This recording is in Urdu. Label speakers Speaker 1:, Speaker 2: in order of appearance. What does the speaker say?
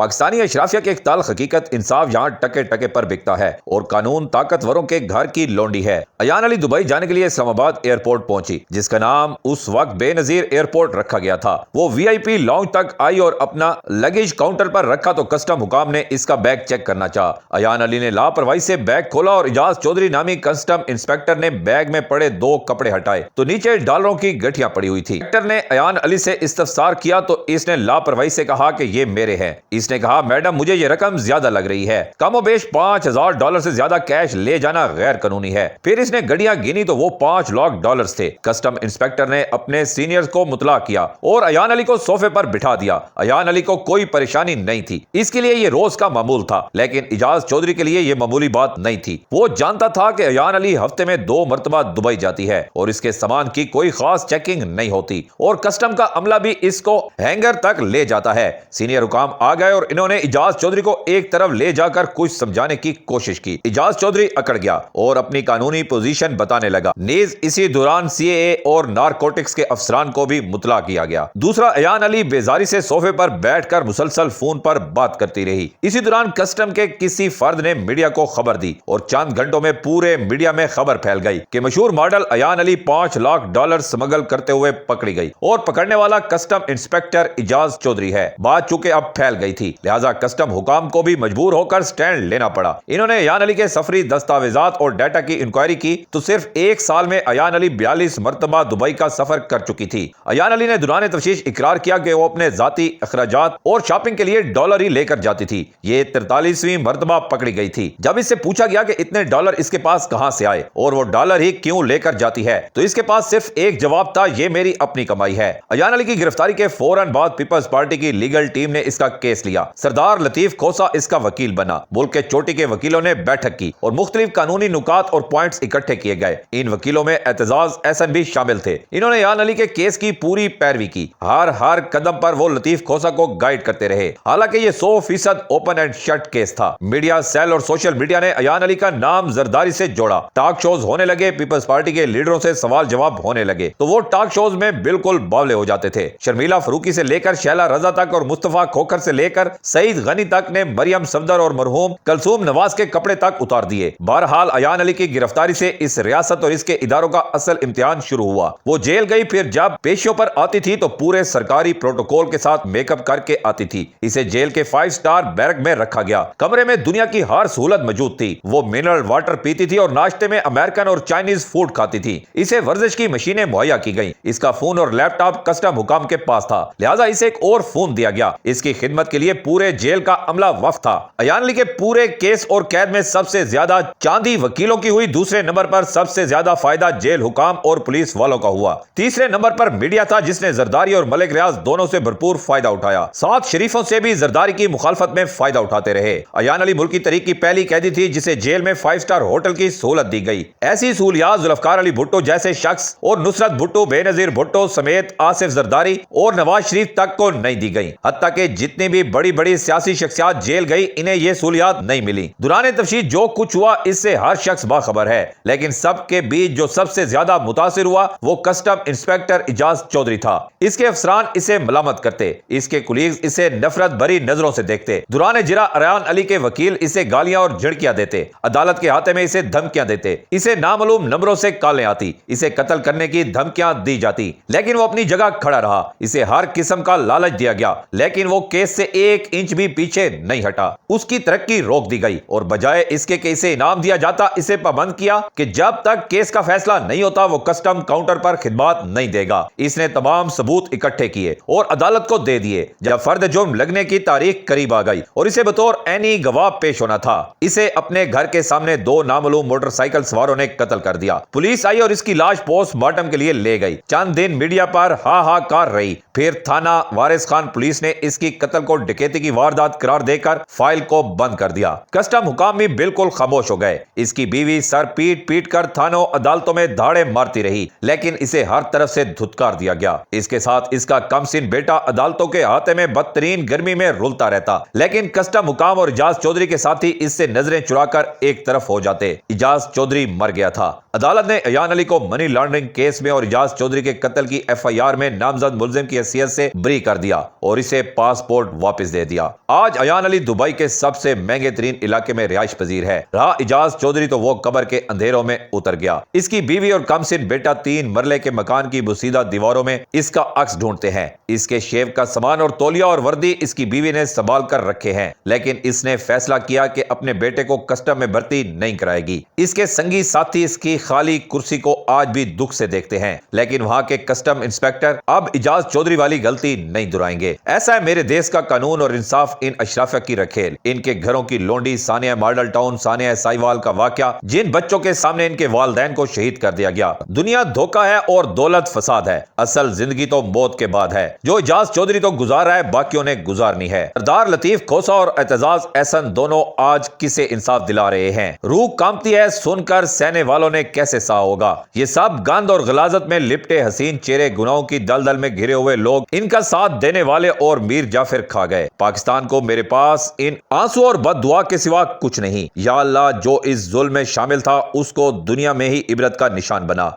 Speaker 1: پاکستانی اشرافیہ کی ایک تلخ حقیقت انصاف یہاں ٹکے ٹکے پر بکتا ہے اور قانون طاقتوروں کے گھر کی لونڈی ہے۔ ایان علی دبئی جانے کے لیے اسلام آباد ایئرپورٹ پہنچی، جس کا نام اس وقت بے نظیر ایئرپورٹ رکھا گیا تھا۔ وہ وی آئی پی لاؤنج تک آئی اور اپنا لگیج کاؤنٹر پر رکھا تو کسٹم حکام نے اس کا بیگ چیک کرنا چاہا۔ ایان علی نے لاپرواہی سے بیگ کھولا اور اجاز چودھری نامی کسٹم انسپیکٹر نے بیگ میں پڑے 2 کپڑے ہٹائے تو نیچے ڈالروں کی گٹھیاں پڑی ہوئی تھی۔ انسپیکٹر نے ایان علی سے استفسار کیا تو اس نے لاپرواہی سے کہا کہ یہ میرے ہیں۔ اس نے کہا میڈم مجھے یہ رقم زیادہ لگ رہی ہے، کم و بیش $5000 سے زیادہ کیش لے جانا غیر قانونی ہے۔ پھر اس نے گھڑیاں گنی تو وہ $5 تھے۔ کسٹم انسپیکٹر نے اپنے سینئرز کو مطلع کیا اور ایان علی کو صوفے پر بٹھا دیا۔ ایان علی کو کوئی پریشانی نہیں تھی، اس کے لیے یہ روز کا معمول تھا، لیکن اجاز چودھری کے لیے یہ معمولی بات نہیں تھی۔ وہ جانتا تھا کہ ایان علی ہفتے میں 2 مرتبہ دبئی جاتی ہے اور اس کے سامان کی کوئی خاص چیکنگ نہیں ہوتی اور کسٹم کا عملہ بھی اس کو ہینگر تک لے جاتا ہے۔ سینئر حکام آ گئے اور انہوں نے اجاز چودھری کو ایک طرف لے جا کر کچھ سمجھانے کی کوشش کی۔ اجاز چودھری اکڑ گیا اور اپنی قانونی پوزیشن بتانے لگا۔ نیز اسی دوران سی اے اے اور نارکوٹکس کے افسران کو بھی مطلع کیا گیا۔ دوسرا، ایان علی بیزاری سے صوفے پر بیٹھ کر مسلسل فون پر بات کرتی رہی۔ اسی دوران کسٹم کے کسی فرد نے میڈیا کو خبر دی اور چند گھنٹوں میں پورے میڈیا میں خبر پھیل گئی کہ مشہور ماڈل ایان علی $5 لاکھ سمگل کرتے ہوئے پکڑی گئی اور پکڑنے والا کسٹم انسپیکٹر اجاز چودھری ہے۔ بات چونکہ اب پھیل گئی تھی، لہٰذا کسٹم حکام کو بھی مجبور ہو کر سٹینڈ لینا پڑا۔ انہوں نے ایان علی کے سفری دستاویزات اور ڈیٹا کی انکوائری کی تو صرف 1 سال میں ایان علی 42 مرتبہ دبئی کا سفر کر چکی تھی۔ ایان علی نے دوران تفتیش اقرار کیا کہ وہ اپنے ذاتی اخراجات اور شاپنگ کے لیے ڈالر ہی لے کر جاتی تھی۔ یہ 43ویں مرتبہ پکڑی گئی تھی۔ جب اس سے پوچھا گیا کہ اتنے ڈالر اس کے پاس کہاں سے آئے اور وہ ڈالر ہی کیوں لے کر جاتی ہے تو اس کے پاس صرف ایک جواب تھا، یہ میری اپنی کمائی ہے۔ ایان علی کی گرفتاری کے فوراً بعد پیپلز پارٹی کی لیگل ٹیم نے اس کا کیس لیا۔ سردار لطیف کھوسا اس کا وکیل بنا۔ ملک کے چوٹی کے وکیلوں نے بیٹھک کی اور مختلف قانونی نکات اور پوائنٹس اکٹھے کیے گئے۔ ان وکیلوں میں اعتزاز احسن بھی شامل تھے۔ انہوں نے ایان علی کے کیس کی پوری پیروی کی۔ ہر قدم پر وہ لطیف کھوسا کو گائیڈ کرتے رہے، حالانکہ یہ 100% اوپن اینڈ شٹ کیس تھا۔ میڈیا سیل اور سوشل میڈیا نے ایان علی کا نام زرداری سے جوڑا۔ ٹاک شوز ہونے لگے، پیپلز پارٹی کے لیڈروں سے سوال جواب ہونے لگے تو وہ ٹاک شوز میں بالکل باولے ہو جاتے تھے۔ شرمیلا فروخی سے لے کر شیلا رضا تک اور مصطفیٰ کھوکھر سے لے کر سعید غنی تک نے مریم صفدر اور مرحوم کلثوم نواز کے کپڑے تک اتار دیے۔ بہرحال ایان علی کی گرفتاری سے اس ریاست اور اس کے اداروں کا اصل امتحان شروع ہوا۔ وہ جیل گئی، پھر جب پیشیوں پر آتی تھی تو پورے سرکاری پروٹوکول کے ساتھ میک اپ کر کے آتی تھی۔ اسے جیل کے 5 سٹار بیرک میں رکھا گیا۔ کمرے میں دنیا کی ہر سہولت موجود تھی۔ وہ منرل واٹر پیتی تھی اور ناشتے میں امریکن اور چائنیز فوڈ کھاتی تھی۔ اسے ورزش کی مشینیں مہیا کی گئیں۔ اس کا فون اور لیپ ٹاپ کسٹم حکام کے پاس تھا، لہٰذا اسے ایک اور فون دیا گیا۔ اس کی خدمت کے لیے پورے جیل کا عملہ وقف تھا۔ ایان علی کے پورے کیس اور قید میں سب سے زیادہ چاندی وکیلوں کی ہوئی، دوسرے نمبر پر سب سے زیادہ فائدہ جیل حکام اور پولیس والوں کا ہوا، تیسرے نمبر پر میڈیا تھا جس نے زرداری اور ملک ریاض دونوں سے بھرپور فائدہ اٹھایا۔ 7 شریفوں سے بھی زرداری کی مخالفت میں فائدہ اٹھاتے رہے۔ ایان علی ملکی تاریخ کی پہلی قیدی تھی جسے جیل میں 5 سٹار ہوٹل کی سہولت دی گئی۔ ایسی سہولیات ذوالفقار علی بھٹو جیسے شخص اور نصرت بھٹو، بے نظیر بھٹو سمیت آصف زرداری اور نواز شریف تک کو نہیں دی گئی۔ حتیٰ کہ جتنی بھی بڑی بڑی سیاسی شخصیات جیل گئی انہیں یہ سہولیات نہیں ملی۔ دوران تفتیش جو کچھ ہوا اس سے ہر شخص باخبر ہے، لیکن سب کے بیچ جو سب سے زیادہ متاثر ہوا وہ کسٹم انسپیکٹر اجاز چودھری تھا۔ اس کے افسران اسے ملامت کرتے، اس کے کولیگز اسے نفرت بھری نظروں سے دیکھتے۔ دوران جرا ایان علی کے وکیل اسے گالیاں اور جھڑکیاں دیتے، عدالت کے ہاتھے میں اسے دھمکیاں دیتے، اسے نامعلوم نمبروں سے کالیں آتی، اسے قتل کرنے کی دھمکیاں دی جاتی، لیکن وہ اپنی جگہ کھڑا رہا۔ اسے ہر قسم کا لالچ دیا گیا، لیکن وہ کیس سے 1 انچ بھی پیچھے نہیں ہٹا۔ اس کی ترقی روک دی گئی اور بجائے اس کے کہ اسے انعام دیا جاتا، اسے پابند کیا کہ جب تک کیس کا فیصلہ نہیں ہوتا وہ کسٹم کاؤنٹر پر خدمات نہیں دے گا۔ اس نے تمام ثبوت اکٹھے کیے اور عدالت کو دے دیے۔ جب فرد جرم لگنے کی تاریخ قریب آ گئی اور اسے بطور عینی گواہ پیش ہونا تھا، اسے اپنے گھر کے سامنے 2 نامعلوم موٹر سائیکل سواروں نے قتل کر دیا۔ پولیس آئی اور اس کی لاش پوسٹ مارٹم کے لیے لے گئی۔ چند دن میڈیا پر ہاہاکار رہی، پھر تھانہ وارث خان پولیس نے اس کی قتل کو ڈکیتی کی واردات قرار دے کر فائل کو بند کر دیا۔ کسٹم حکام بھی بالکل خاموش ہو گئے۔ اس کی بیوی سر پیٹ پیٹ کر تھانوں عدالتوں میں دھاڑے مارتی رہی، لیکن اسے ہر طرف سے دھتکار دیا گیا۔ اس کے ساتھ اس کا کم سن بیٹا عدالتوں کے ہاتھے میں بدترین گرمی میں رلتا رہتا، لیکن کسٹم حکام اور اجاز چودھری کے ساتھی اس سے نظریں چرا کر ایک طرف ہو جاتے۔ اجاز چودھری مر گیا تھا۔ عدالت نے ایان علی کو منی لانڈرنگ کیس میں اور اجاز چودھری کے قتل کی FIR میں نامزد ملزم کی حیثیت سے بری کر دیا اور اسے پاسپورٹ واپس نوٹس دے دیا۔ آج ایان علی دبئی کے سب سے مہنگے ترین علاقے میں رہائش پذیر ہے۔ رہا اعجاز چودھری تو وہ قبر کے اندھیروں میں اتر گیا۔ اس کی بیوی اور کم سن بیٹا 3 مرلے کے مکان کی بوسیدہ دیواروں میں اس کا عکس ڈھونڈتے ہیں۔ اس کے شیو کا سامان اور تولیہ اور وردی اس کی بیوی نے سنبھال کر رکھے ہیں، لیکن اس نے فیصلہ کیا کہ اپنے بیٹے کو کسٹم میں بھرتی نہیں کرائے گی۔ اس کے سنگی ساتھی اس کی خالی کرسی کو آج بھی دکھ سے دیکھتے ہیں، لیکن وہاں کے کسٹم انسپیکٹر اب اعجاز چودھری والی غلطی نہیں دہرائیں گے۔ ایسا ہے میرے دیس کا قانون اور انصاف ان اشرافیہ کی رکھیل، ان کے گھروں کی لونڈی، ثانیہ ماڈل ٹاؤن، ثانیہ سائیوال کا واقعہ، جن بچوں کے سامنے ان کے والدین کو شہید کر دیا گیا۔ دنیا دھوکہ ہے اور دولت فساد ہے، اصل زندگی تو موت کے بعد ہے۔ جو اعجاز چودھری تو گزار رہا ہے، باقیوں نے گزارنی ہے۔ سردار لطیف کھوسہ اور اعتزاز احسن دونوں آج کسے انصاف دلا رہے ہیں؟ روح کانپتی ہے سن کر سہنے والوں نے کیسے سہا ہوگا؟ یہ سب گند اور غلاظت میں لپٹے حسین چہرے گناہوں کی دلدل میں گھرے ہوئے لوگ ان کا ساتھ دینے والے اور میر جعفر کھا گئے۔ پاکستان کو میرے پاس ان آنسو اور بد دعا کے سوا کچھ نہیں۔ یا اللہ، جو اس ظلم میں شامل تھا اس کو دنیا میں ہی عبرت کا نشان بنا۔